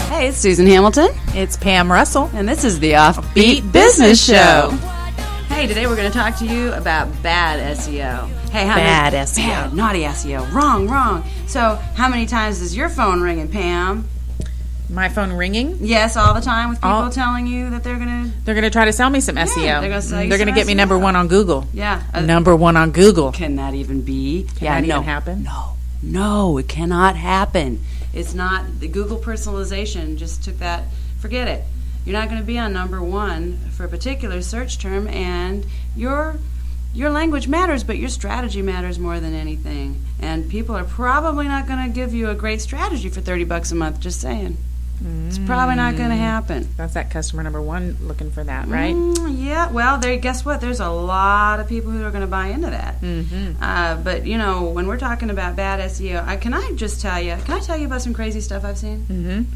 Hey, it's Susan Hamilton. It's Pam Russell. And this is the Offbeat Business Show. Hey, today we're going to talk to you about bad SEO. Hey, Bad SEO. Bad, naughty SEO. Wrong. So, how many times is your phone ringing, Pam? My phone ringing? Yes, all the time with people telling you that they're going to try to sell me some SEO. They're going to say they're going to get me number one on Google. Yeah. Number one on Google. Can that even be? Can that even happen? No, it cannot happen. It's not. The Google personalization just took that. Forget it. You're not going to be on number one for a particular search term, and your language matters, but your strategy matters more than anything. And people are probably not going to give you a great strategy for $30 a month. Just saying. It's probably not going to happen. That's that customer number one looking for that, right? Yeah. Well, guess what? There's a lot of people who are going to buy into that. But when we're talking about bad SEO, can I tell you about some crazy stuff I've seen?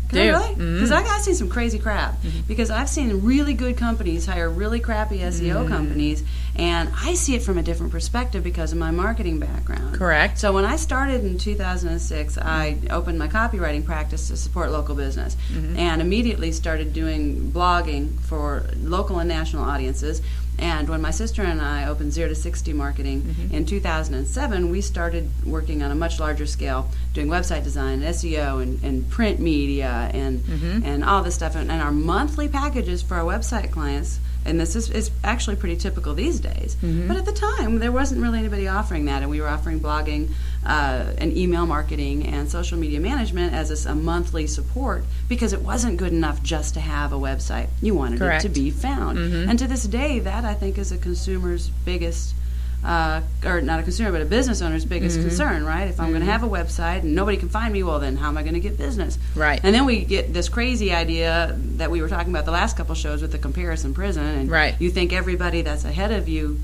Can I really? Because I've seen some crazy crap. Because I've seen really good companies hire really crappy SEO companies, and I see it from a different perspective because of my marketing background. Correct. So when I started in 2006, I opened my copywriting practice to support local business, and immediately started doing blogging for local and national audiences. And when my sister and I opened 0 to 60 marketing in 2007, we started working on a much larger scale, doing website design, SEO, and print media, and all this stuff. And our monthly packages for our website clients, and this is actually pretty typical these days, but at the time there wasn't really anybody offering that, and we were offering blogging and email marketing and social media management as a monthly support because it wasn't good enough just to have a website. You wanted it to be found. And to this day, that I think is a consumer's biggest, or not a consumer, but a business owner's biggest concern, right? If I'm going to have a website and nobody can find me, well, then how am I going to get business? Right. And then we get this crazy idea that we were talking about the last couple shows with the comparison prison, and you think everybody that's ahead of you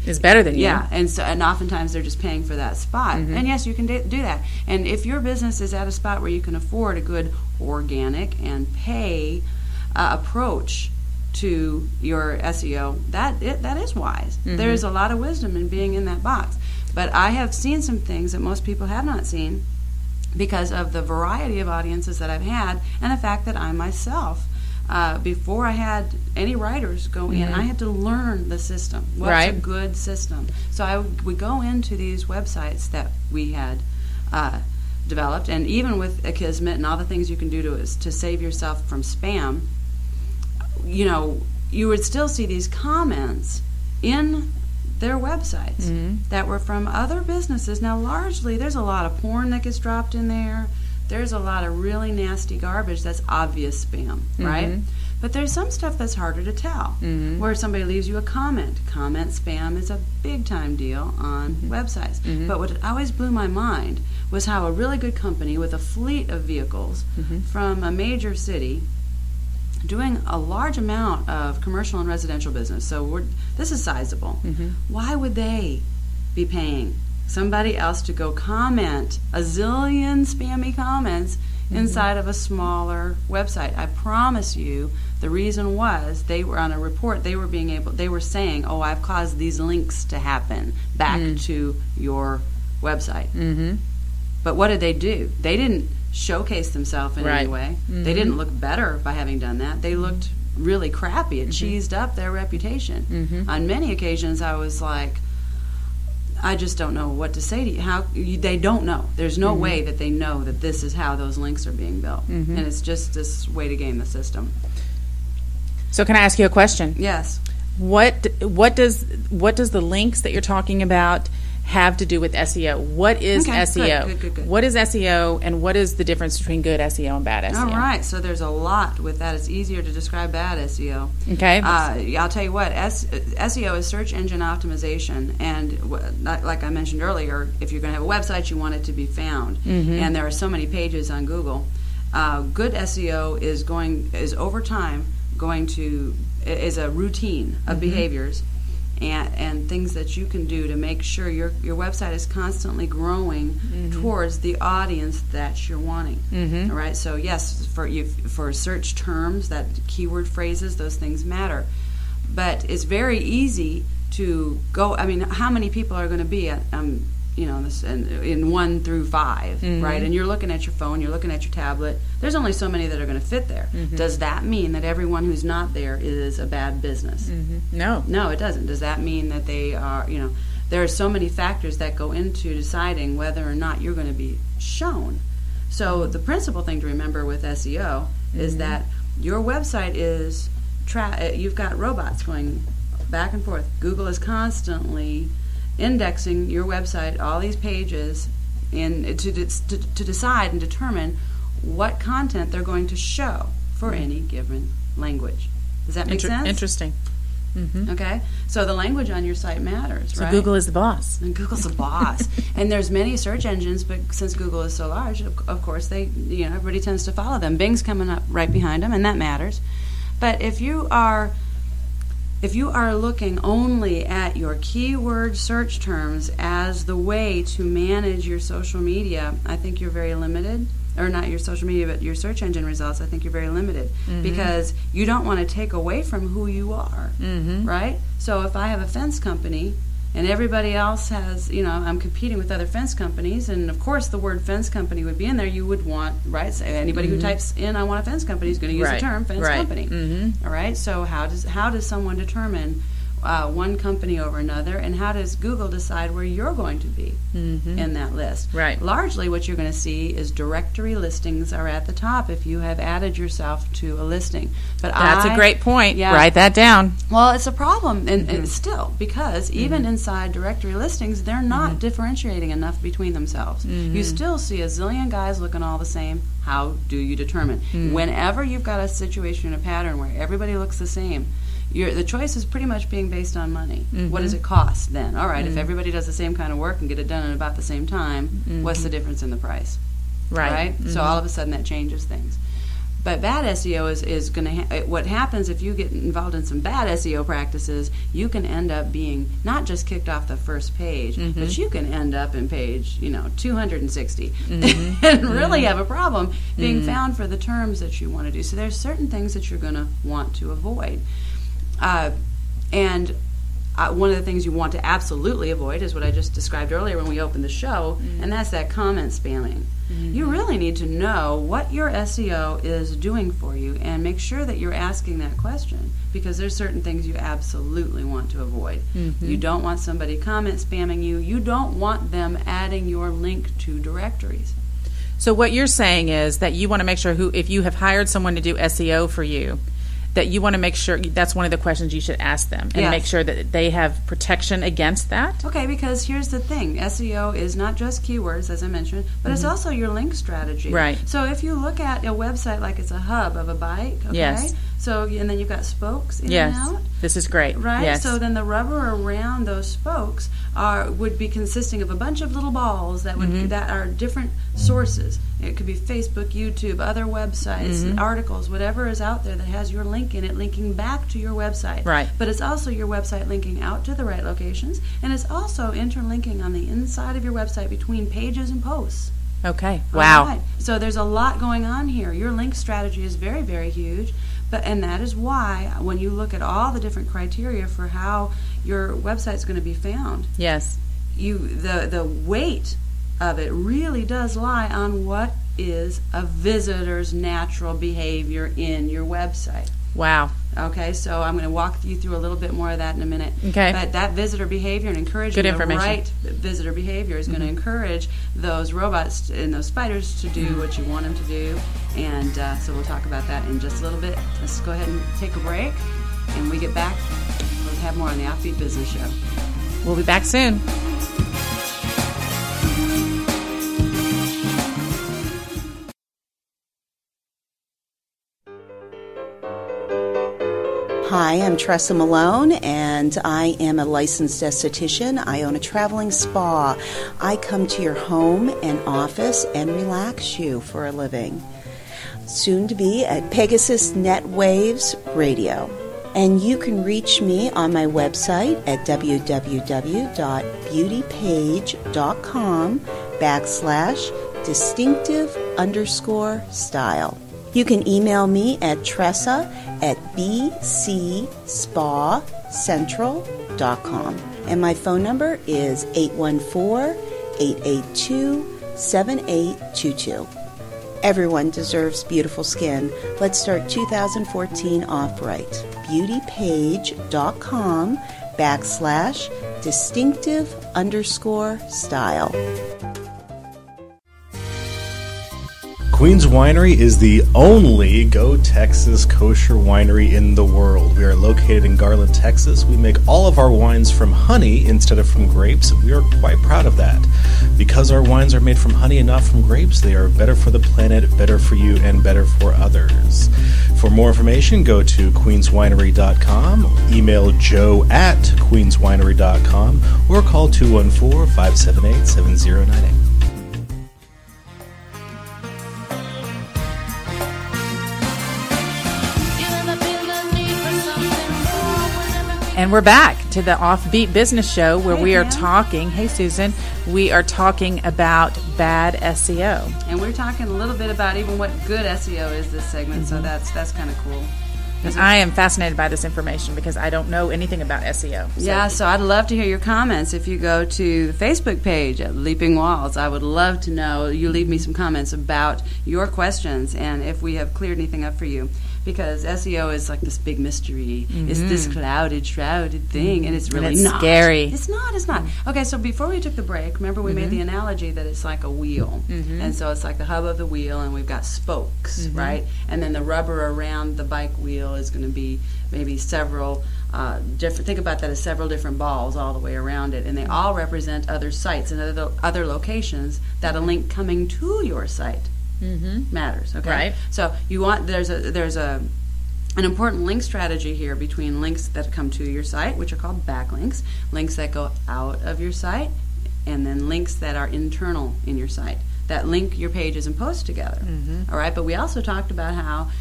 is better than you. Yeah, and oftentimes they're just paying for that spot. And yes, you can do that. And if your business is at a spot where you can afford a good organic and pay approach to your SEO, that is wise. There is a lot of wisdom in being in that box. But I have seen some things that most people have not seen because of the variety of audiences that I've had and the fact that I myself, before I had any writers go in, I had to learn the system. What's a good system? So I would go into these websites that we had developed, and even with Akismet and all the things you can do to save yourself from spam, you would still see these comments in their websites that were from other businesses. Now, largely, there's a lot of porn that gets dropped in there. There's a lot of really nasty garbage that's obvious spam, right? But there's some stuff that's harder to tell, where somebody leaves you a comment. Comment spam is a big-time deal on websites. But what always blew my mind was how a really good company with a fleet of vehicles from a major city doing a large amount of commercial and residential business, so this is sizable. Why would they be paying somebody else to go comment a zillion spammy comments inside of a smaller website? I promise you, the reason was they were on a report. They were saying, "Oh, I've caused these links to happen back to your website." But what did they do? They didn't showcase themselves in any way. They didn't look better by having done that. They looked really crappy. It cheesed up their reputation. On many occasions, I was like, I just don't know what to say to you. They don't know. There's no way that they know that this is how those links are being built. And it's just this way to game the system. So can I ask you a question? Yes. What does the links that you're talking about have to do with SEO? What is SEO? Good. What is SEO, and what is the difference between good SEO and bad SEO? All right, so there's a lot with that. It's easier to describe bad SEO. Okay. I'll tell you what, SEO is search engine optimization, and like I mentioned earlier, if you're going to have a website, you want it to be found, and there are so many pages on Google. Good SEO is over time is a routine of behaviors and things that you can do to make sure your website is constantly growing towards the audience that you're wanting. All right, so yes, for search terms, that keyword phrases, those things matter. But it's very easy to go. I mean, how many people are going to be at this in 1 through 5, right? And you're looking at your phone, you're looking at your tablet. There's only so many that are going to fit there. Does that mean that everyone who's not there is a bad business? No. No, it doesn't. Does that mean that they are, there are so many factors that go into deciding whether or not you're going to be shown. So the principal thing to remember with SEO is that your website is, you've got robots going back and forth. Google is constantly indexing your website, all these pages, to decide and determine what content they're going to show for any given language. Does that make sense? Interesting. Okay, so the language on your site matters, so right? Google is the boss. And Google's the boss. And there's many search engines, but since Google is so large, of course, everybody tends to follow them. Bing's coming up right behind them, and that matters. But if you are looking only at your keyword search terms as the way to manage your social media, I think you're very limited. Or not your social media, but your search engine results, I think you're very limited. Because you don't want to take away from who you are, right? So if I have a fence company and everybody else has, I'm competing with other fence companies, and of course the word fence company would be in there, you would want, right? So anybody who types in, I want a fence company, is going to use the term fence company. All right, so how does someone determine one company over another, and how does Google decide where you're going to be in that list? Right. Largely what you're going to see is directory listings are at the top if you have added yourself to a listing. But that's a great point. Yeah. Write that down. Well, it's a problem, and still, because even inside directory listings, they're not differentiating enough between themselves. You still see a zillion guys looking all the same. How do you determine? Whenever you've got a situation, a pattern where everybody looks the same, the choice is pretty much being based on money. What does it cost then? All right, if everybody does the same kind of work and get it done in about the same time, what's the difference in the price? Right? So all of a sudden that changes things. But bad SEO is going to what happens if you get involved in some bad SEO practices, you can end up being not just kicked off the first page, but you can end up in page 260 and really have a problem being found for the terms that you want to do. So there's certain things that you're going to want to avoid. One of the things you want to absolutely avoid is what I just described earlier when we opened the show, and that's that comment spamming. You really need to know what your SEO is doing for you and make sure that you're asking that question, because there's certain things you absolutely want to avoid. You don't want somebody comment spamming you. You don't want them adding your link to directories. So what you're saying is that you want to make sure if you have hired someone to do SEO for you, that you want to make sure that's one of the questions you should ask them, and make sure that they have protection against that. Okay, because here's the thing. SEO is not just keywords, as I mentioned, but it's also your link strategy. Right. So if you look at a website like it's a hub of a bike, okay? So, and then you've got spokes in and out. This is great. Right? Yes. So then the rubber around those spokes would be consisting of a bunch of little balls that would that are different sources. It could be Facebook, YouTube, other websites, articles, whatever is out there that has your link in it, linking back to your website. Right. But it's also your website linking out to the right locations, and it's also interlinking on the inside of your website between pages and posts. Okay. Wow. Right. So there's a lot going on here. Your link strategy is very, very huge. And that is why when you look at all the different criteria for how your website's going to be found, the weight of it really does lie on what is a visitor's natural behavior in your website. Wow. Okay, so I'm going to walk you through a little bit more of that in a minute. Okay. But that visitor behavior and encouraging the right visitor behavior is going to encourage those robots and those spiders to do what you want them to do. And so we'll talk about that in just a little bit. Let's go ahead and take a break. And when we get back, we'll have more on the Offbeat Business Show. We'll be back soon. Hi, I'm Tressa Malone, and I am a licensed esthetician. I own a traveling spa. I come to your home and office and relax you for a living. Soon to be at Pegasus NetWaves Radio. And you can reach me on my website at www.beautypage.com/distinctive_style. You can email me at Tressa@bcspacentral.com. And my phone number is 814 882-7822. Everyone deserves beautiful skin. Let's start 2014 off right. beautypage.com/distinctive_style. Queen's Winery is the only Go Texas kosher winery in the world. We are located in Garland, Texas. We make all of our wines from honey instead of from grapes. We are quite proud of that. Because our wines are made from honey and not from grapes, they are better for the planet, better for you, and better for others. For more information, go to queenswinery.com, email joe@queenswinery.com, or call 214-578-7098. And we're back to the Offbeat Business Show where we are talking, hey Susan, we are talking about bad SEO. And we're talking a little bit about even what good SEO is this segment, so that's kind of cool. I am fascinated by this information because I don't know anything about SEO. So I'd love to hear your comments. If you go to the Facebook page at Leaping Walls, I would love to know. You leave me some comments about your questions and if we have cleared anything up for you. Because SEO is like this big mystery. Mm-hmm. It's this clouded, shrouded thing, and it's really not. Scary. It's not. Okay, so before we took the break, remember we made the analogy that it's like a wheel. Mm-hmm. And so it's like the hub of the wheel, and we've got spokes, right? And then the rubber around the bike wheel is going to be maybe several different. Think about that as several different balls all the way around it, and they all represent other sites and other locations that a link coming to your site matters. Okay, right. So you want there's an important link strategy here between links that come to your site, which are called backlinks, links that go out of your site, and then links that are internal in your site that link your pages and posts together. All right, but we also talked about how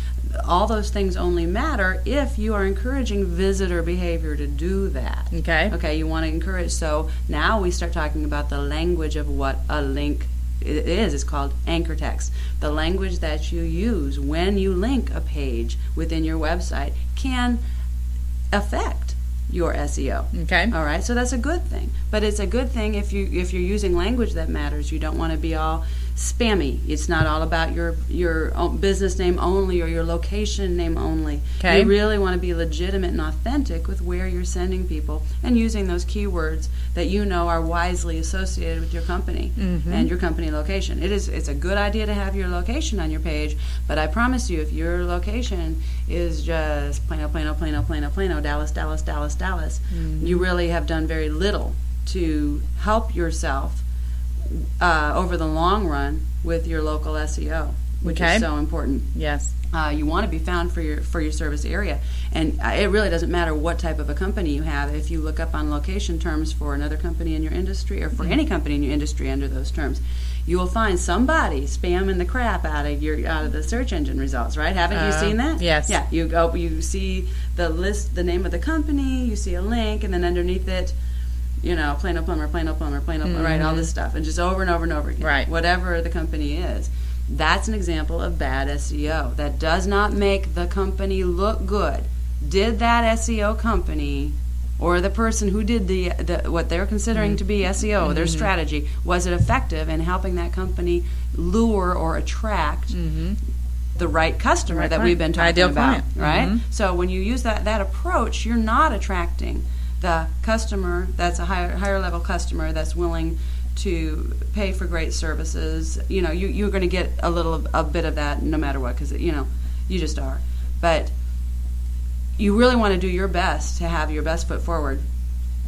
all those things only matter if you are encouraging visitor behavior to do that. Okay, you want to encourage. So now we start talking about the language of what a link is. It's called anchor text. The language that you use when you link a page within your website can affect your SEO. Okay. All right. So that's a good thing. But it's a good thing if you're using language that matters. You don't want to be all spammy. It's not all about your own business name only or your location name only. Okay. You really want to be legitimate and authentic with where you're sending people and using those keywords that you know are wisely associated with your company and your company location. It's a good idea to have your location on your page, but I promise you, if your location is just Plano, Dallas, you really have done very little to help yourself over the long run with your local SEO, which is so important. Yes. You want to be found for your service area, and it really doesn't matter what type of a company you have. If you look up on location terms for another company in your industry, or for any company in your industry under those terms, you will find somebody spamming the crap out of the search engine results. Right? Haven't you seen that? Yes. Yeah. You see the list, the name of the company, you see a link, and then underneath it, Plano Plumber, right, all this stuff, and just over and over and over again, right, whatever the company is. That's an example of bad SEO. That does not make the company look good. Did that SEO company or the person who did the what they're considering to be SEO, their strategy, was it effective in helping that company lure or attract the right customer that we've been talking about, right? So when you use that approach, you're not attracting the customer that's a higher level customer that's willing to pay for great services. You're going to get a bit of that no matter what, because you just are. But you really want to do your best to have your best foot forward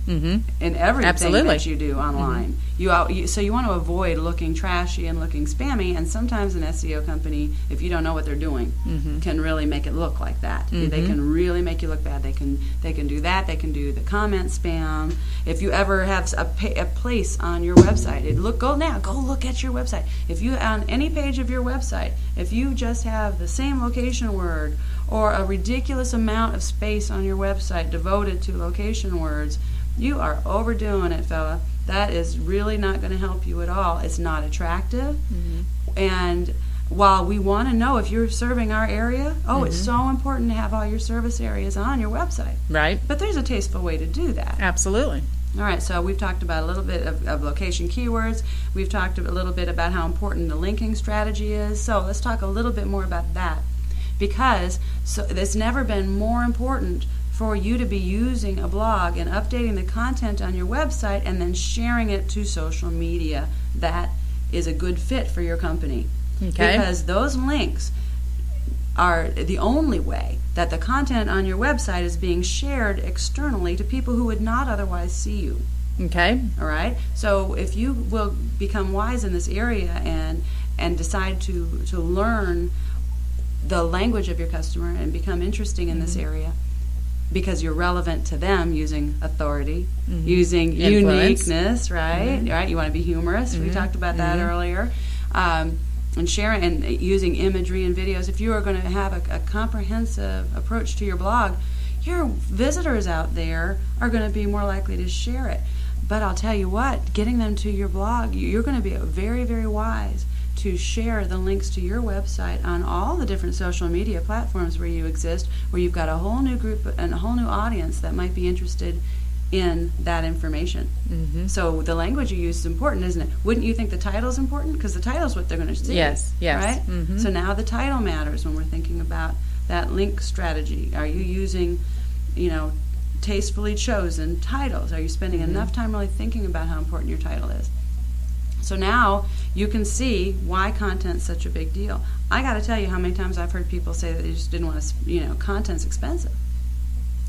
in everything that you do online. So you want to avoid looking trashy and looking spammy, and sometimes an SEO company, if you don't know what they're doing, can really make it look like that. They can really make you look bad. They can do that. They can do the comment spam. If you ever have a place on your website, go look at your website. If you, on any page of your website, if you just have the same location word or a ridiculous amount of space on your website devoted to location words, you are overdoing it, fella. That is really not going to help you at all. It's not attractive. And while we want to know if you're serving our area, it's so important to have all your service areas on your website. Right. But there's a tasteful way to do that. Absolutely. All right, so we've talked about a little bit of location keywords. We've talked a little bit about how important the linking strategy is. So let's talk a little bit more about that, because it's never been more important for you to be using a blog and updating the content on your website and then sharing it to social media that is a good fit for your company. Okay. Because those links are the only way that the content on your website is being shared externally to people who would not otherwise see you. Okay. All right? So if you will become wise in this area and decide to learn the language of your customer and become interesting in this area, because you're relevant to them using authority, using influence, uniqueness, right? Right? You want to be humorous. We talked about that earlier. And sharing and using imagery and videos. If you are going to have a comprehensive approach to your blog, your visitors out there are going to be more likely to share it. But I'll tell you what, getting them to your blog, you're going to be very, very wise to share the links to your website on all the different social media platforms where you exist, where you've got a whole new group and a whole new audience that might be interested in that information. So the language you use is important, isn't it? Wouldn't you think the title is important? Because the title is what they're going to see. Yes. Right? So now the title matters when we're thinking about that link strategy. Are you using, tastefully chosen titles? Are you spending enough time really thinking about how important your title is? So now you can see why content's such a big deal. I got to tell you how many times I've heard people say that they just didn't want to, content's expensive.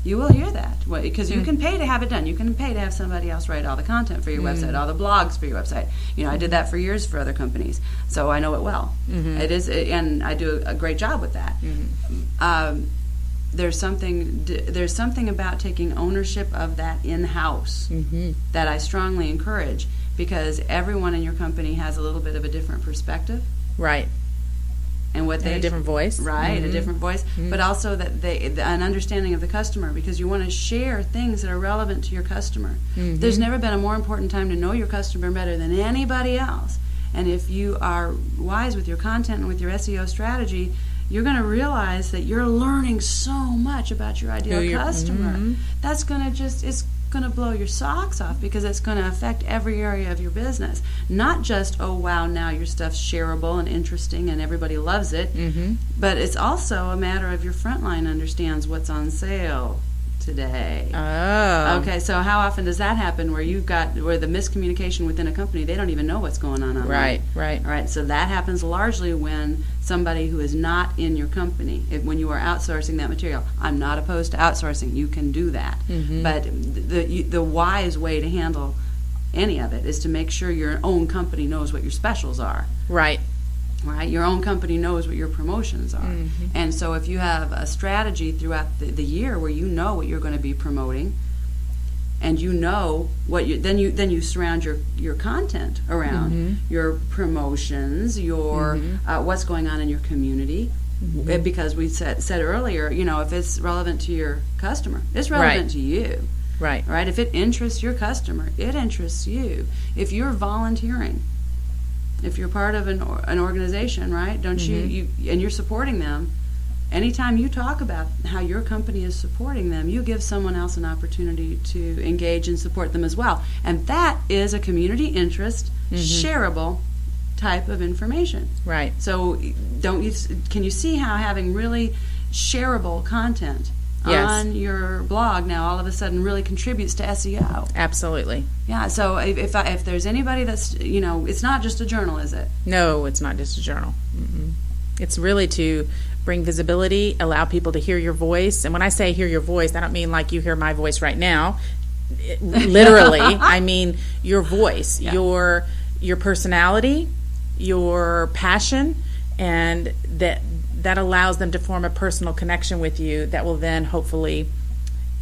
You will hear that because you can pay to have it done. You can pay to have somebody else write all the content for your website, all the blogs for your website. I did that for years for other companies, so I know it well. It is, and I do a great job with that. There's something about taking ownership of that in-house that I strongly encourage, because everyone in your company has a little bit of a different perspective. Right. And a different voice, right? A different voice, but also that an understanding of the customer, because you want to share things that are relevant to your customer. There's never been a more important time to know your customer better than anybody else. And if you are wise with your content and with your SEO strategy, you're going to realize that you're learning so much about your ideal customer. That's going to it's going to blow your socks off, because it's going to affect every area of your business. Not just, oh wow, now your stuff's shareable and interesting and everybody loves it, but it's also a matter of your frontline understands what's on sale today. Oh. Okay, so how often does that happen where the miscommunication within a company, they don't even know what's going on online? Right. All right, so that happens largely when somebody who is not in your company, when you are outsourcing that material. I'm not opposed to outsourcing. You can do that. But the wise way to handle any of it is to make sure your own company knows what your specials are. Right. Your own company knows what your promotions are. And so if you have a strategy throughout the year where you know what you're going to be promoting, and you know what then you surround your content around your promotions, your what's going on in your community, because we said earlier, if it's relevant to your customer, it's relevant to you. Right. If it interests your customer, it interests you. If you're volunteering, if you're part of an organization, right? Don't you and you're supporting them, anytime you talk about how your company is supporting them, you give someone else an opportunity to engage and support them as well. And that is a community interest, shareable type of information. Right. So can you see how having really shareable content on your blog now all of a sudden really contributes to SEO? Absolutely. Yeah, so if there's anybody that's, it's not just a journal, is it? No, it's not just a journal. It's really to bring visibility, allow people to hear your voice. And when I say hear your voice, I don't mean like you hear my voice right now. Literally, I mean your voice, your personality, your passion, and that allows them to form a personal connection with you that will then hopefully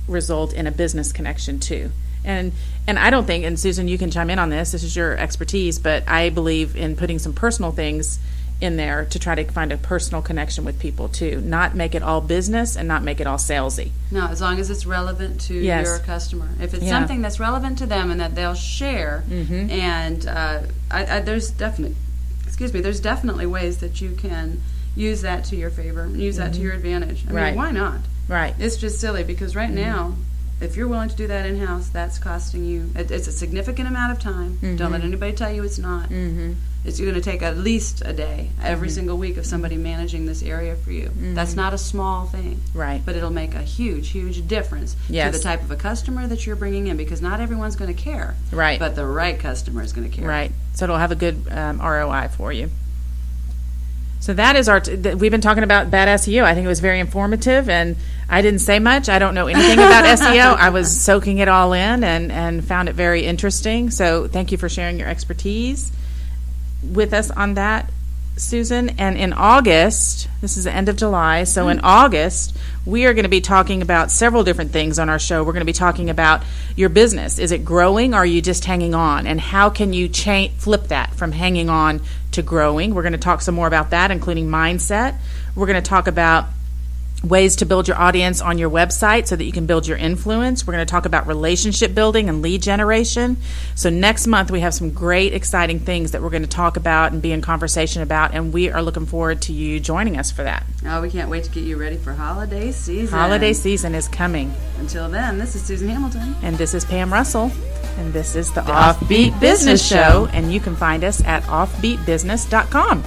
result in a business connection too. And I don't think, and Susan, you can chime in on this is your expertise, but I believe in putting some personal things in there to try to find a personal connection with people too. Not make it all business and not make it all salesy. No, as long as it's relevant to your customer. If it's something that's relevant to them and that they'll share, and there's definitely ways that you can use that to your favor, use that to your advantage. I mean, why not? Right. It's just silly because right now, if you're willing to do that in-house, that's costing you, it's a significant amount of time. Mm-hmm. Don't let anybody tell you it's not. Mm-hmm. It's going to take at least a day every single week of somebody managing this area for you. Mm-hmm. That's not a small thing. Right. But it'll make a huge, huge difference Yes. to the type of a customer that you're bringing in, because not everyone's going to care. Right. But the right customer is going to care. Right. So it'll have a good ROI for you. So that is we've been talking about Bad SEO. I think it was very informative, and I didn't say much. I don't know anything about SEO. I was soaking it all in and found it very interesting. So thank you for sharing your expertise with us on that, Susan. And in August, this is the end of July, so in August, we are going to be talking about several different things on our show. We're going to be talking about your business. Is it growing, or are you just hanging on? And how can you flip that from hanging on to growing? We're going to talk some more about that, including mindset. We're going to talk about ways to build your audience on your website so that you can build your influence. We're going to talk about relationship building and lead generation. So next month we have some great, exciting things that we're going to talk about and be in conversation about, and we are looking forward to you joining us for that. Oh, we can't wait to get you ready for holiday season. Holiday season is coming. Until then, this is Susan Hamilton. And this is Pam Russell. And this is the Offbeat Business Show. And you can find us at offbeatbusiness.com.